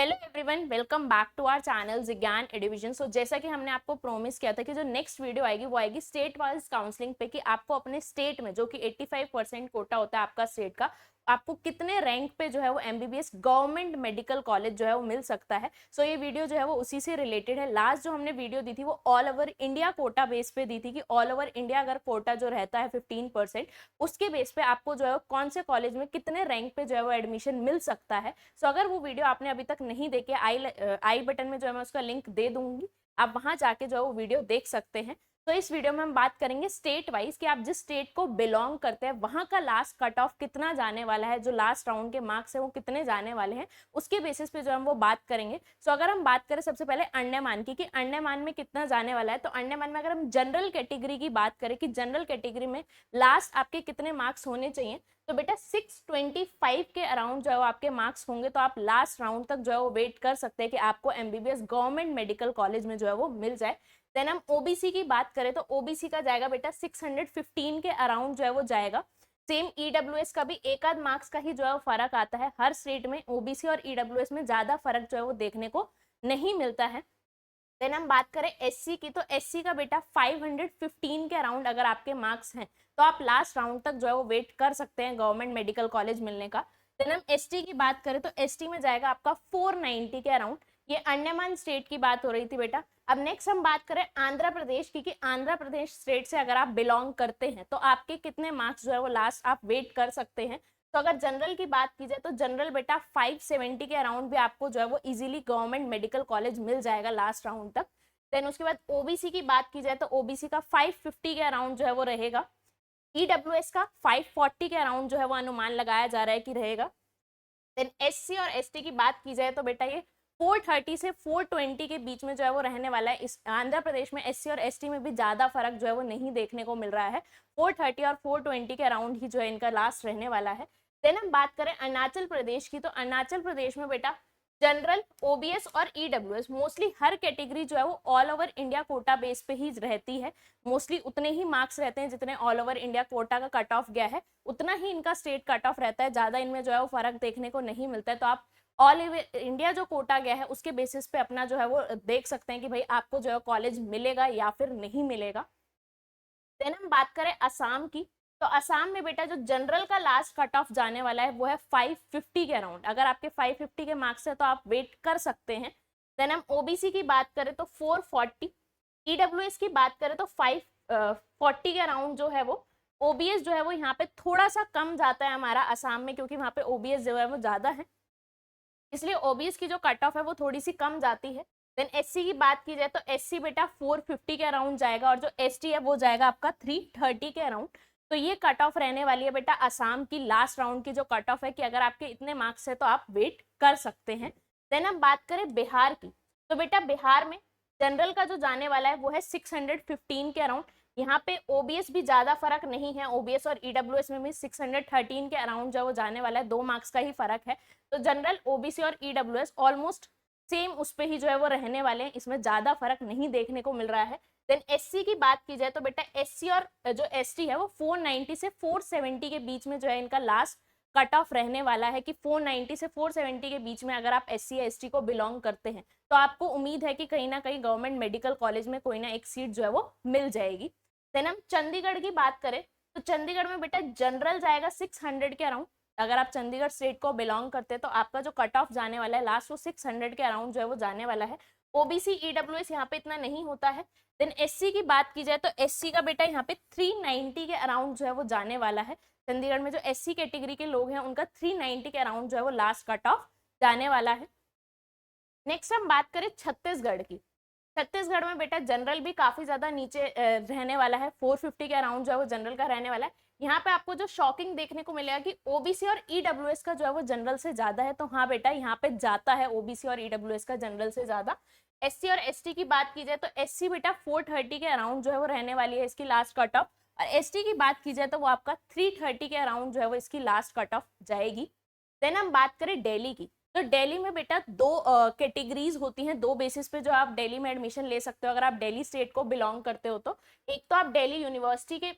Hello everyone, welcome back to our channel Jigyan Eduvision. So जैसा कि हमने आपको प्रॉमिस किया था कि जो नेक्स्ट वीडियो आएगी वो आएगी स्टेट वाइज काउंसलिंग पे, कि आपको अपने स्टेट में जो कि 85% कोटा होता है आपका स्टेट का, आपको कितने रैंक पे जो है वो एमबीबीएस गवर्नमेंट मेडिकल कॉलेज जो है वो मिल सकता है। सो ये वीडियो जो है वो उसी से रिलेटेड है। लास्ट जो हमने वीडियो दी थी वो all over India quota base पे दी थी कि ऑल ओवर इंडिया अगर कोटा जो रहता है 15%, उसके बेस पे आपको जो है कौन से कॉलेज में कितने रैंक पे जो है वो एडमिशन मिल सकता है। सो अगर वो वीडियो आपने अभी तक नहीं देखे, आई बटन में जो है मैं उसका लिंक दे दूंगी, आप वहां जाके जो है वो वीडियो देख सकते हैं। तो इस वीडियो में हम बात करेंगे स्टेट वाइज कि आप जिस स्टेट को बिलोंग करते हैं वहां का लास्ट कट ऑफ कितना जाने वाला है, जो लास्ट राउंड के मार्क्स है वो कितने जाने वाले हैं, उसके बेसिस पे जो हम वो बात करेंगे। सो अगर हम बात करें सबसे पहले अंडमान की कि अंडमान में कितना जाने वाला है, तो अंडमान में अगर हम जनरल कैटेगरी की बात करें कि जनरल कैटेगरी में लास्ट आपके कितने मार्क्स होने चाहिए, तो बेटा 625 के अराउंड जो है आपके मार्क्स होंगे तो आप लास्ट राउंड तक जो है वो वेट कर सकते हैं कि आपको एमबीबीएस गवर्नमेंट मेडिकल कॉलेज में जो है वो मिल जाए। देन हम ओबीसी की बात करें तो ओबीसी का जाएगा बेटा 615 के अराउंड जो है वो जाएगा। सेम ईडब्ल्यूएस का भी एक आध मार्क्स का ही जो है वो फर्क आता है, हर स्टेट में ओबीसी और ईडब्ल्यूएस में ज्यादा फर्क जो है वो देखने को नहीं मिलता है। देन हम बात करें एससी की, तो एससी का बेटा 515 के अराउंड अगर आपके मार्क्स हैं तो आप लास्ट राउंड तक जो है वो वेट कर सकते हैं गवर्नमेंट मेडिकल कॉलेज मिलने का। देन हम एसटी की बात करें तो एसटी में जाएगा आपका 490 के अराउंड। ये अंडमान स्टेट की बात हो रही थी बेटा। अब नेक्स्ट हम बात करें आंध्र प्रदेश की कि आंध्र प्रदेश स्टेट से अगर आप बिलोंग करते हैं तो आपके कितने मार्क्स जो है वो लास्ट आप वेट कर सकते हैं। तो अगर जनरल की बात की जाए तो जनरल बेटा 570 के अराउंड भी आपको जो है वो इजीली गवर्नमेंट मेडिकल कॉलेज मिल जाएगा लास्ट राउंड तक। देन उसके बाद ओबीसी की बात की जाए तो ओबीसी का 550 के अराउंड जो है वो रहेगा। ईडब्ल्यूएस का 540 के अराउंड जो है वो अनुमान लगाया जा रहा है कि रहेगा। देन एससी और एसटी की बात की जाए तो बेटा ये 430 से 420 के बीच में जो है वो रहने वाला है। इस आंध्र प्रदेश में एससी और एसटी में भी ज्यादा फर्क जो है वो नहीं देखने को मिल रहा है, 430 और 420 के अराउंड ही जो है इनका लास्ट रहने वाला है। देन हम बात करें अरुणाचल प्रदेश की, तो अरुणाचल प्रदेश में बेटा जनरल ओबीएस और ईडब्ल्यूएस मोस्टली हर कैटेगरी जो है वो all over India quota base पे ही रहती है। मोस्टली उतने ही मार्क्स रहते हैं जितने ऑल ओवर इंडिया कोटा का कट ऑफ गया है, उतना ही इनका स्टेट कट ऑफ रहता है, ज्यादा इनमें जो है वो फर्क देखने को नहीं मिलता है। तो आप ऑल इंडिया जो कोटा गया है उसके बेसिस पे अपना जो है वो देख सकते हैं कि भाई आपको जो है कॉलेज मिलेगा या फिर नहीं मिलेगा। देन हम बात करें असम की, तो असम में बेटा जो जनरल का लास्ट कट ऑफ जाने वाला है वो है 550 के अराउंड। अगर आपके 550 के मार्क्स है तो आप वेट कर सकते हैं। देन हम ओबीसी की बात करें तो 440, ईडब्ल्यूएस की बात करें तो 540 के अराउंड जो है वो। ओबीएस जो है वो यहाँ पे थोड़ा सा कम जाता है हमारा असम में, क्योंकि वहां पे ओबीएस जो है वो ज्यादा है, इसलिए ओबीएस की जो कट ऑफ है वो थोड़ी सी कम जाती है। देन एससी की बात की जाए तो एससी बेटा 450 के अराउंड जाएगा, और जो एसटी है वो जाएगा आपका 330 के अराउंड। तो ये कट ऑफ रहने वाली है बेटा असम की लास्ट राउंड की जो कट ऑफ है, कि अगर आपके इतने मार्क्स है तो आप वेट कर सकते हैं। देन हम बात करें बिहार की, तो बेटा बिहार में जनरल का जो जाने वाला है वो है 615 के अराउंड। यहाँ पे ओबीएस भी ज्यादा फर्क नहीं है, ओबीएस और ईडब्ल्यूएस में भी 613 के अराउंड जो वो जाने वाला है, 2 मार्क्स का ही फर्क है। तो जनरल ओबीसी और ईडब्ल्यूएस ऑलमोस्ट सेम उस पे ही जो है वो रहने वाले हैं, इसमें ज्यादा फर्क नहीं देखने को मिल रहा है। देन एससी की बात की जाए तो बेटा एससी और जो एसटी है वो 490 से 470 के बीच में जो है इनका लास्ट कट ऑफ रहने वाला है, कि 490 से 470 के बीच में अगर आप एससी या एसटी को बिलोंग करते हैं तो आपको उम्मीद है कि कहीं ना कहीं गवर्नमेंट मेडिकल कॉलेज में कोई ना एक सीट जो है वो मिल जाएगी। देन हम चंडीगढ़ की बात करें तो चंडीगढ़ में बेटा जनरल जाएगा 600 के अराउंड। अगर आप चंडीगढ़ स्टेट को बिलोंग करते हैं तो आपका जो कट ऑफ जाने वाला है लास्ट वो 600 के अराउंड जो है वो जाने वाला है। ओबीसी ईडब्ल्यूएस यहाँ पे इतना नहीं होता है। देन एससी की बात की जाए तो एससी का बेटा यहाँ पे 390 के अराउंड जो है वो जाने वाला है। चंडीगढ़ में जो एससी कैटेगरी के लोग हैं उनका 390 के अराउंड जो है वो लास्ट कट ऑफ जाने वाला है। नेक्स्ट हम बात करें छत्तीसगढ़ की, छत्तीसगढ़ में बेटा जनरल भी काफी ज्यादा नीचे रहने वाला है, 450 के अराउंड जो है वो जनरल का रहने वाला है। यहाँ पे आपको जो शॉकिंग देखने को मिलेगा कि ओबीसी और ईडब्ल्यूएस का जो है वो जनरल से ज्यादा है, तो हाँ बेटा यहाँ पे जाता है ओबीसी और ईडब्ल्यूएस का जनरल से ज्यादा। एससी और एसटी की बात की जाए तो एससी बेटा 430 के अराउंड जो है वो रहने वाली है इसकी लास्ट कट ऑफ, और एसटी की बात की जाए तो वो आपका 330 के अराउंड जो है वो इसकी लास्ट कट ऑफ जाएगी। देन हम बात करें दिल्ली की, तो दिल्ली में बेटा दो कैटेगरीज होती हैं, दो बेसिस पे जो आप दिल्ली में एडमिशन ले सकते हो अगर आप दिल्ली स्टेट को बिलोंग करते हो तो। एक तो आप दिल्ली यूनिवर्सिटी के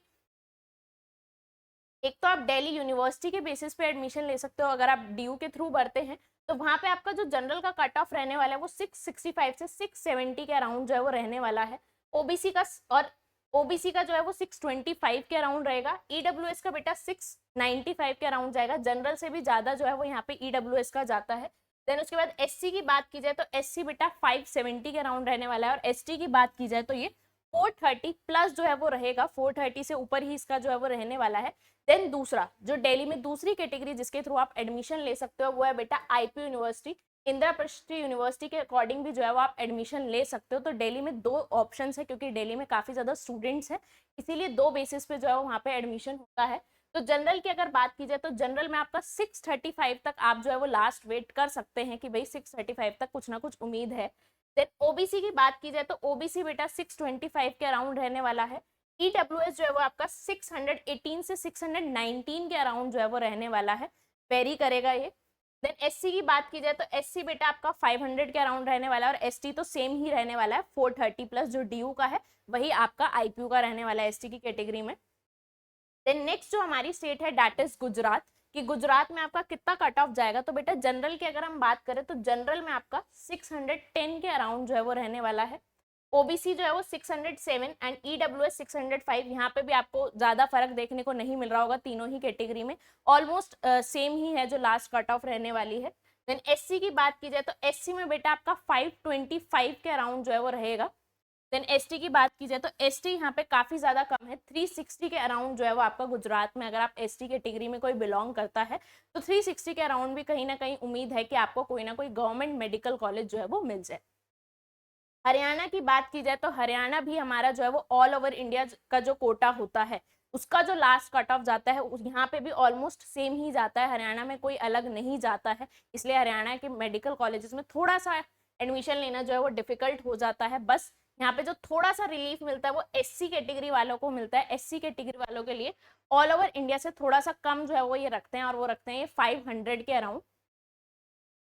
एक तो आप दिल्ली यूनिवर्सिटी के बेसिस पे एडमिशन ले सकते हो, अगर आप डीयू के थ्रू बढ़ते हैं तो वहां पे आपका जो जनरल का कट ऑफ रहने वाला है वो 665 से 670 के अराउंड जो है वो रहने वाला है। ओबीसी का और ओबीसी का जो है वो 625 के अराउंड रहेगा। ईडब्ल्यूएस का बेटा 695 के अराउंड जाएगा, जनरल से भी ज्यादा जो है वो यहाँ पे ईडब्ल्यूएस का जाता है। देन उसके बाद एससी की बात की जाए तो एससी बेटा 570 के अराउंड रहने वाला है, और एसटी की बात की जाए तो ये 430 प्लस जो है वो रहेगा, 430 से ऊपर ही इसका जो है वो रहने वाला है। देन दूसरा जो दिल्ली में दूसरी कैटेगरी जिसके थ्रू आप एडमिशन ले सकते हो वो है बेटा आईपी यूनिवर्सिटी, इंदिरा यूनिवर्सिटी के अकॉर्डिंग भी जो है वो आप एडमिशन ले सकते हो। तो दिल्ली में दो ऑप्शंस है, क्योंकि दिल्ली में काफी ज्यादा स्टूडेंट्स हैं, इसीलिए दो बेसिस पे जो है वहाँ पे एडमिशन होता है। तो जनरल की अगर बात की जाए तो जनरल में आपका 635 तक आप जो है वो लास्ट वेट कर सकते हैं कि भाई 635 तक कुछ ना कुछ उम्मीद है। देन ओबीसी की बात की जाए तो ओबीसी बेटा 625 के अराउंड रहने वाला है। ईडब्ल्यूएस जो है वो आपका 618 से 619 के अराउंड जो है वो रहने वाला है, वेरी करेगा ये। देन एससी की बात की जाए तो एससी बेटा आपका 500 के अराउंड रहने वाला है, और एसटी तो सेम ही रहने वाला है 430 प्लस, जो डीयू का है वही आपका आईपीयू का रहने वाला है एसटी की कैटेगरी में। देन नेक्स्ट जो हमारी स्टेट है दैट इज गुजरात, कि गुजरात में आपका कितना कट ऑफ जाएगा। तो बेटा जनरल की अगर हम बात करें तो जनरल में आपका 610 के अराउंड जो है वो रहने वाला है। ओबीसी जो है वो 607 एंड ईडब्ल्यूएस 605, यहाँ पे भी आपको ज्यादा फर्क देखने को नहीं मिल रहा होगा, तीनों ही कैटेगरी में ऑलमोस्ट सेम ही है जो लास्ट कट ऑफ रहने वाली है। देन एससी की बात की जाए तो एससी में बेटा आपका 525 के अराउंड जो है वो रहेगा। देन एसटी की बात की जाए तो एसटी यहाँ पे काफी ज्यादा कम है, 360 के अराउंड जो है वो आपका गुजरात में, अगर आप एसटी कैटेगरी में कोई बिलोंग करता है तो 360 के अराउंड भी कहीं ना कहीं उम्मीद है कि आपको कोई ना कोई गवर्नमेंट मेडिकल कॉलेज जो है वो मिल जाए। हरियाणा की बात की जाए तो हरियाणा भी हमारा जो है वो ऑल ओवर इंडिया का जो कोटा होता है उसका जो लास्ट कट ऑफ जाता है यहाँ पे भी ऑलमोस्ट सेम ही जाता है, हरियाणा में कोई अलग नहीं जाता है, इसलिए हरियाणा के मेडिकल कॉलेजेस में थोड़ा सा एडमिशन लेना जो है वो डिफिकल्ट हो जाता है। बस यहाँ पे जो थोड़ा सा रिलीफ मिलता है वो एससी कैटेगरी वालों को मिलता है, एससी कैटेगरी वालों के लिए ऑल ओवर इंडिया से थोड़ा सा कम जो है वो ये रखते हैं, और वो रखते हैं ये 500 के अराउंड।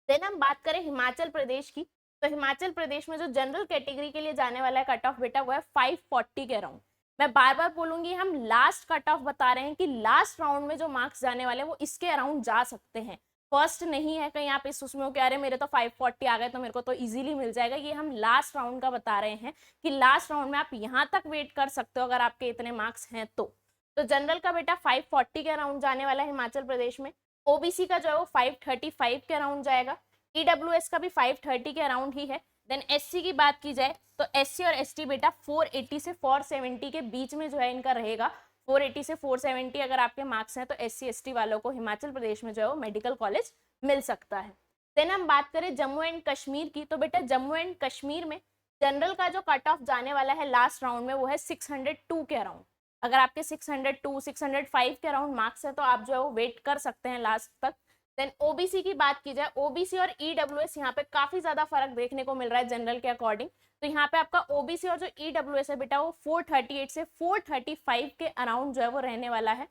देन हम बात करें हिमाचल प्रदेश की, तो हिमाचल प्रदेश में जो जनरल कैटेगरी के लिए जाने वाला है कट ऑफ बेटा वो है 540 के अराउंड। मैं बार बार बोलूंगी हम लास्ट कट ऑफ बता रहे हैं कि लास्ट राउंड में जो मार्क्स जाने वाले हैं वो इसके अराउंड जा सकते हैं, फर्स्ट नहीं है कहीं आप इस उसमें कह रहे हैं मेरे तो 540 आ गए तो मेरे को तो इजीली मिल जाएगा, ये हम लास्ट राउंड का बता रहे हैं कि लास्ट राउंड में आप यहाँ तक वेट कर सकते हो अगर आपके इतने मार्क्स हैं तो जनरल का बेटा 540 के अराउंड जाने वाला है हिमाचल प्रदेश में। ओबीसी का जो है वो 535 के अराउंड जाएगा, ईडब्ल्यूएस का भी 530 के अराउंड ही है। देन एससी की बात की जाए तो एससी और एसटी बेटा 480 से 470 के बीच में जो है इनका रहेगा, 480 से 470 अगर आपके मार्क्स हैं तो एससी एसटी वालों को हिमाचल प्रदेश में जो है वो मेडिकल कॉलेज मिल सकता है। देन हम बात करें जम्मू एंड कश्मीर की, तो बेटा जम्मू एंड कश्मीर में जनरल का जो कट ऑफ जाने वाला है लास्ट राउंड में वो है 602 के अराउंड। अगर आपके 602 605 के अराउंड मार्क्स है तो आप जो है वो वेट कर सकते हैं लास्ट तक। देन ओबीसी की बात की जाए, ओबीसी और ईडब्ल्यूएस यहाँ पे काफी ज्यादा फर्क देखने को मिल रहा है जनरल के अकॉर्डिंग, तो यहाँ पे आपका ओबीसी और जो ईडब्ल्यूएस है बेटा वो 438 से 435 के अराउंड जो है वो रहने वाला है।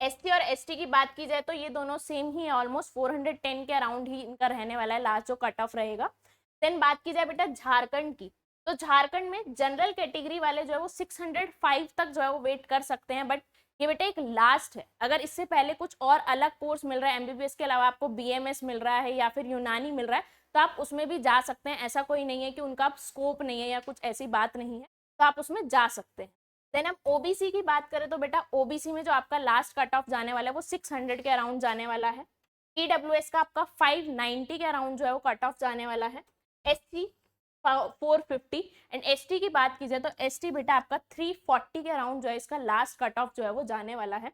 एससी और एसटी की बात की जाए तो ये दोनों सेम ही है, ऑलमोस्ट 410 के अराउंड ही इनका रहने वाला है लास्ट जो कट ऑफ रहेगा। देन बात की जाए बेटा झारखंड की, तो झारखंड में जनरल कैटेगरी वाले जो है वो 605 तक जो है वो वेट कर सकते हैं, बट ये बेटा एक लास्ट है, अगर इससे पहले कुछ और अलग कोर्स मिल रहा है एमबीबीएस के अलावा आपको बीएमएस मिल रहा है या फिर यूनानी मिल रहा है तो आप उसमें भी जा सकते हैं, ऐसा कोई नहीं है कि उनका स्कोप नहीं है या कुछ ऐसी बात नहीं है, तो आप उसमें जा सकते हैं। देन हम ओबीसी की बात करें तो बेटा ओबीसी में जो आपका लास्ट कट ऑफ जाने वाला है वो 600 के अराउंड जाने वाला है। ईडब्ल्यूएस का आपका 590 के अराउंड जो है वो कट ऑफ जाने वाला है। एससी 450 एंड एसटी की बात की जाए तो एसटी बेटा आपका 340 के अराउंड जो है इसका लास्ट कट ऑफ जो है वो जाने वाला है।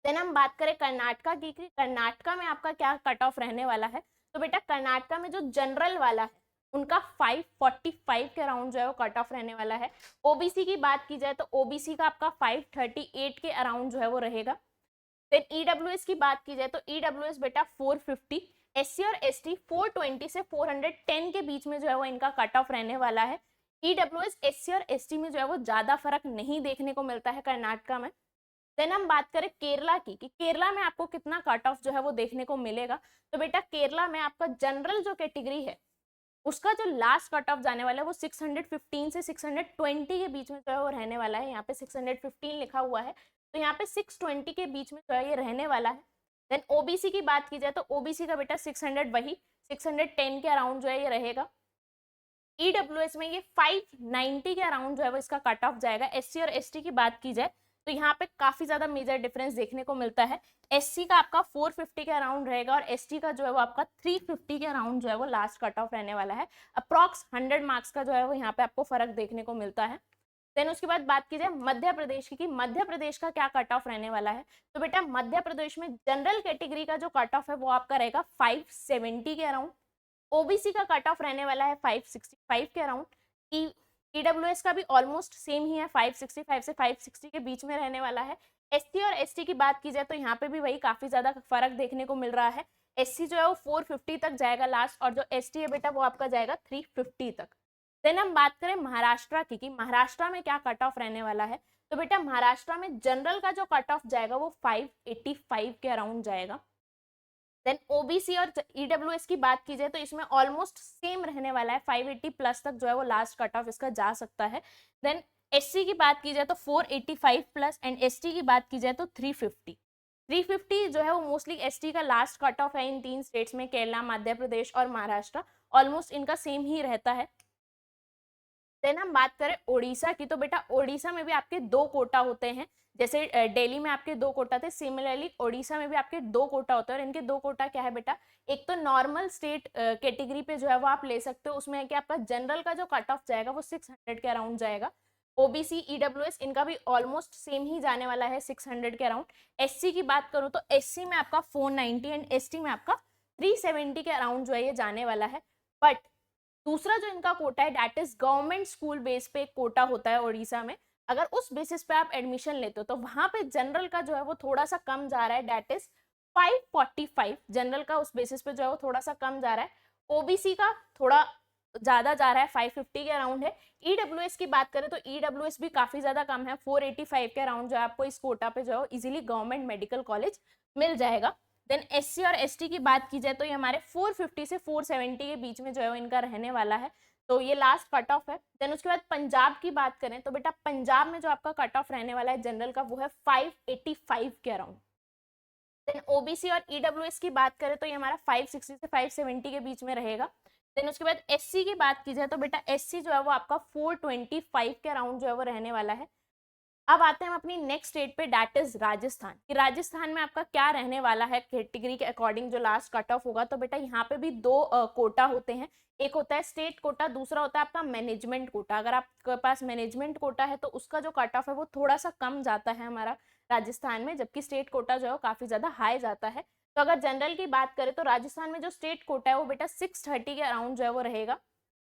देन हम बात करें कर्नाटका की, कर्नाटका में आपका क्या कट ऑफ रहने वाला है, तो बेटा कर्नाटका में जो जनरल वाला है उनका 545 के अराउंड जो है वो कट ऑफ रहने वाला है। ओबीसी की बात की जाए तो ओबीसी का आपका 538 के अराउंड जो है वो रहेगा। देन ईडब्ल्यूएस की बात की जाए तो ईडब्ल्यूएस बेटा 450, एससी और एसटी 420 से 410 के बीच में जो है वो इनका कट ऑफ रहने वाला है। ईडब्ल्यूएस एससी और एसटी में जो है वो ज्यादा फर्क नहीं देखने को मिलता है कर्नाटका में। देन हम बात करें केरला की कि केरला में आपको कितना कट ऑफ जो है वो देखने को मिलेगा, तो बेटा केरला में आपका जनरल जो कैटेगरी है उसका जो लास्ट कट ऑफ जाने वाला है वो 615 से 620 के बीच में जो है वो रहने वाला है, यहाँ पे 615 लिखा हुआ है, तो यहाँ पे 620 के बीच में जो है ये रहने वाला है। देन ओबीसी की बात की जाए तो ओबीसी का बेटा 600 वही 610 के अराउंड जो है ये रहेगा। ईडब्ल्यूएस में ये 590 के अराउंड जो है वो इसका कट ऑफ जाएगा। एससी और एसटी की बात की जाए तो यहाँ पे काफी ज्यादा मेजर डिफरेंस देखने को मिलता है। एससी का आपका 450 के अराउंड रहेगा और एसटी का जो है वो आपका 350 के अराउंड जो है वो लास्ट कट ऑफ रहने वाला है। अप्रॉक्स 100 मार्क्स का जो है वो यहाँ पे आपको फर्क देखने को मिलता है। देन उसके बाद बात की जाए मध्य प्रदेश की कि मध्य प्रदेश का क्या कट ऑफ रहने वाला है। तो बेटा मध्य प्रदेश में जनरल कैटेगरी का जो कट ऑफ है वो आपका रहेगा 570 के अराउंड। ओबीसी का कट ऑफ रहने वाला है 565 के अराउंड। ईडब्ल्यूएस का भी ऑलमोस्ट सेम ही है, 565 से 560 के बीच में रहने वाला है। एसटी और एसटी की बात की जाए तो यहाँ पे भी वही काफी ज्यादा फर्क देखने को मिल रहा है। एससी जो है वो 450 तक जाएगा लास्ट, और जो एसटी है बेटा वो आपका जाएगा 350 तक। देन हम बात करें महाराष्ट्र की कि महाराष्ट्र में क्या कट ऑफ रहने वाला है। तो बेटा महाराष्ट्र में जनरल का जो कट ऑफ जाएगा वो 585 के अराउंड जाएगा। देन ओबीसी और ईडब्ल्यूएस की बात की जाए तो इसमें ऑलमोस्ट सेम रहने वाला है, 580 प्लस तक जो है वो लास्ट कट ऑफ इसका जा सकता है। देन एससी की बात की जाए तो 485 प्लस, एंड एसटी की बात की जाए तो 350 जो है वो मोस्टली एसटी का लास्ट कट ऑफ है इन तीन स्टेट्स में, केरला, मध्य प्रदेश और महाराष्ट्र। ऑलमोस्ट इनका सेम ही रहता है। देन हम बात करें ओडिशा की तो बेटा ओडिशा में भी आपके दो कोटा होते हैं। जैसे दिल्ली में आपके दो कोटा थे, सिमिलरली ओडिशा में भी आपके दो कोटा होते हैं। और इनके दो कोटा क्या है बेटा, एक तो नॉर्मल स्टेट कैटेगरी पे जो है वो आप ले सकते हो, उसमें है कि आपका जनरल का जो कट ऑफ जाएगा वो 600 के अराउंड जाएगा। ओबीसी ईडब्ल्यूएस इनका भी ऑलमोस्ट सेम ही जाने वाला है 600 के अराउंड। एससी की बात करूं तो एससी में आपका 490 एंड एसटी में आपका 370 के अराउंड जो है ये जाने वाला है। बट दूसरा जो इनका कोटा है that is government school base पे एक कोटा होता है उड़ीसा में। अगर उस बेसिस पे आप एडमिशन लेते हो तो वहां पे जनरल का जो है वो थोड़ा सा कम जा रहा है, दैट इज 545। जनरल का उस बेसिस पे जो है वो थोड़ा सा कम जा रहा है। ओबीसी का थोड़ा ज्यादा जा रहा है, 550 के अराउंड है। ईडब्ल्यूएस की बात करें तो ईडब्ल्यूएस भी काफी ज्यादा कम है, 485 के अराउंड जो है आपको इस कोटा पे जो है इजिली गवर्नमेंट मेडिकल कॉलेज मिल जाएगा। देन एससी और एसटी की बात की जाए तो ये हमारे 450 से 470 के बीच में जो है इनका रहने वाला है, तो ये लास्ट कट ऑफ है। देन उसके बाद पंजाब की बात करें तो बेटा पंजाब में जो आपका कट ऑफ रहने वाला है जनरल का वो है 585 के अराउंड। देन ओबीसी और ईडब्ल्यूएस की बात करें तो ये हमारा 560 से 570 के बीच में रहेगा। देन उसके बाद एससी की बात की जाए तो बेटा एससी जो है वो आपका 425 के अराउंड जो है वो रहने वाला है। अब आते हैं हम अपनी नेक्स्ट स्टेट पे, दैट इज राजस्थान कि राजस्थान में आपका क्या रहने वाला है कैटेगरी के अकॉर्डिंग जो लास्ट कट ऑफ होगा। तो बेटा यहाँ पे भी दो कोटा होते हैं, एक होता है स्टेट कोटा, दूसरा होता है आपका मैनेजमेंट कोटा। अगर आपके पास मैनेजमेंट कोटा है तो उसका जो कट ऑफ है वो थोड़ा सा कम जाता है हमारा राजस्थान में, जबकि स्टेट कोटा जो है वो काफी ज्यादा हाई जाता है। तो अगर जनरल की बात करें तो राजस्थान में जो स्टेट कोटा है वो बेटा 630 के अराउंड जो है वो रहेगा।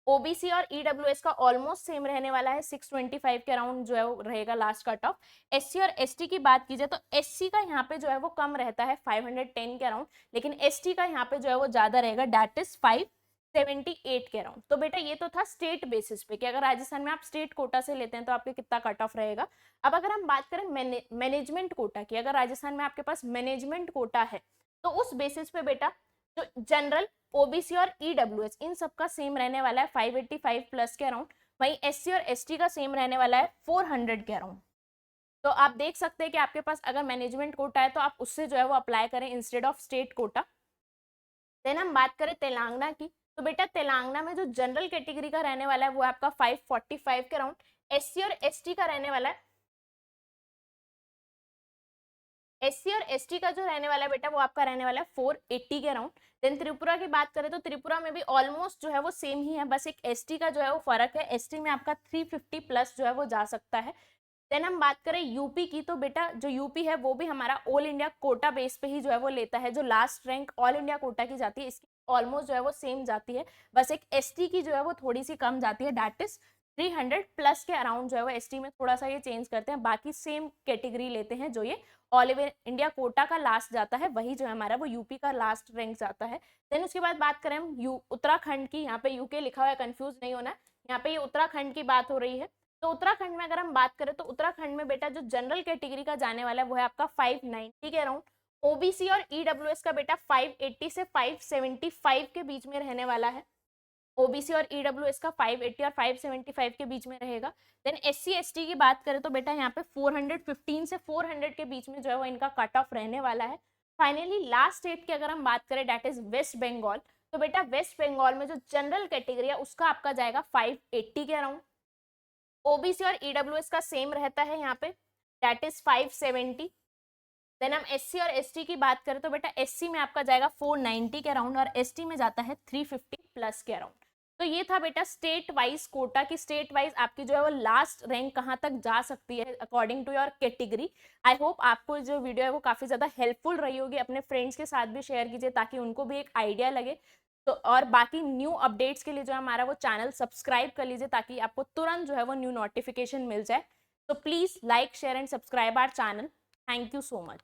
ओबीसी और ईडब्ल्यूएस का ऑलमोस्ट सेम रहने वाला है, 625 के अराउंड जो है वो रहेगा लास्ट कट ऑफ। एससी और एसटी की बात की जाए तो एससी का यहाँ पे जो है वो कम रहता है 510 के अराउंड, लेकिन एसटी का यहाँ पे जो है वो ज्यादा रहेगा, दैट इज 578 के अराउंड। तो बेटा ये तो था स्टेट बेसिस पे कि अगर राजस्थान में आप स्टेट कोटा से लेते हैं तो आपके कितना कट ऑफ रहेगा। अब अगर हम बात करें मैनेजमेंट कोटा की, अगर राजस्थान में आपके पास मैनेजमेंट कोटा है तो उस बेसिस पे बेटा जो जनरल, ओबीसी और ईडब्ल्यूएस इन सबका सेम रहने वाला है 585 प्लस के अराउंड। वहीं एससी और एसटी का सेम रहने वाला है 400 के अराउंड। तो आप देख सकते हैं कि आपके पास अगर मैनेजमेंट कोटा है तो आप उससे जो है वो अप्लाई करें instead of state quota. Then हम बात करें तेलंगाना की तो बेटा तेलंगाना में जो जनरल कैटेगरी का रहने वाला है वो आपका 545 के अराउंड। एससी और एसटी का रहने वाला है, एससी और एसटी का जो रहने वाला है बेटा वो आपका रहने वाला है 480 के अराउंड। देन त्रिपुरा की बात करें तो त्रिपुरा में भी ऑलमोस्ट जो है वो सेम ही है, बस एक एसटी का जो है वो फर्क है, एसटी में आपका 350 प्लस जो है वो जा सकता है। देन हम बात करें यूपी की तो बेटा जो यूपी है वो भी हमारा ऑल इंडिया कोटा बेस पे ही जो है वो लेता है, जो last rank all India quota की जाती है इसकी ऑलमोस्ट जो है वो सेम जाती है, बस एक एसटी की जो है वो थोड़ी सी कम जाती है, दैट इज 300 प्लस के अराउंड जो है वो एसटी में थोड़ा सा ये चेंज करते हैं, बाकी सेम कैटेगरी लेते हैं। जो ये ऑल इंडिया कोटा का लास्ट जाता है वही जो है हमारा वो यूपी का लास्ट रैंक जाता है। देन उसके बाद बात करें हम उत्तराखंड की, यहाँ पे यूके लिखा हुआ है, कंफ्यूज नहीं होना है, यहाँ पे ये उत्तराखंड की बात हो रही है। तो उत्तराखंड में अगर हम बात करें तो उत्तराखंड में बेटा जो जनरल कैटेगरी का जाने वाला है वो है आपका 590 के अराउंड। ओबीसी और ईडब्ल्यूएस का बेटा 580 से 575 के बीच में रहने वाला है। ओबीसी और ईडब्ल्यूएस का 580 और 575 के बीच में रहेगा। देन एससी एसटी की बात करें तो बेटा यहाँ पे 415 से 400 के बीच में जो है वो इनका कट ऑफ रहने वाला है। फाइनली लास्ट स्टेट की अगर हम बात करें दैट इज वेस्ट बंगाल, तो बेटा वेस्ट बंगाल में जो जनरल कैटेगरी है उसका आपका जाएगा 580 के अराउंड। ओबीसी और ईडब्ल्यूएस का सेम रहता है यहाँ पे, दैट इज 570। देन हम एससी और एसटी की बात करें तो बेटा एससी में आपका जाएगा 490 के अराउंड और एसटी में जाता है 350 प्लस के अराउंड। तो ये था बेटा स्टेट वाइज कोटा की, स्टेट वाइज आपकी जो है वो लास्ट रैंक कहाँ तक जा सकती है according to your category. I hope आपको जो वीडियो है वो काफी ज्यादा हेल्पफुल रही होगी, अपने फ्रेंड्स के साथ भी शेयर कीजिए ताकि उनको भी एक आइडिया लगे। तो और बाकी न्यू अपडेट्स के लिए जो है हमारा वो चैनल सब्सक्राइब कर लीजिए ताकि आपको तुरंत जो है वो न्यू नोटिफिकेशन मिल जाए। तो please like share and subscribe our channel. Thank you so much.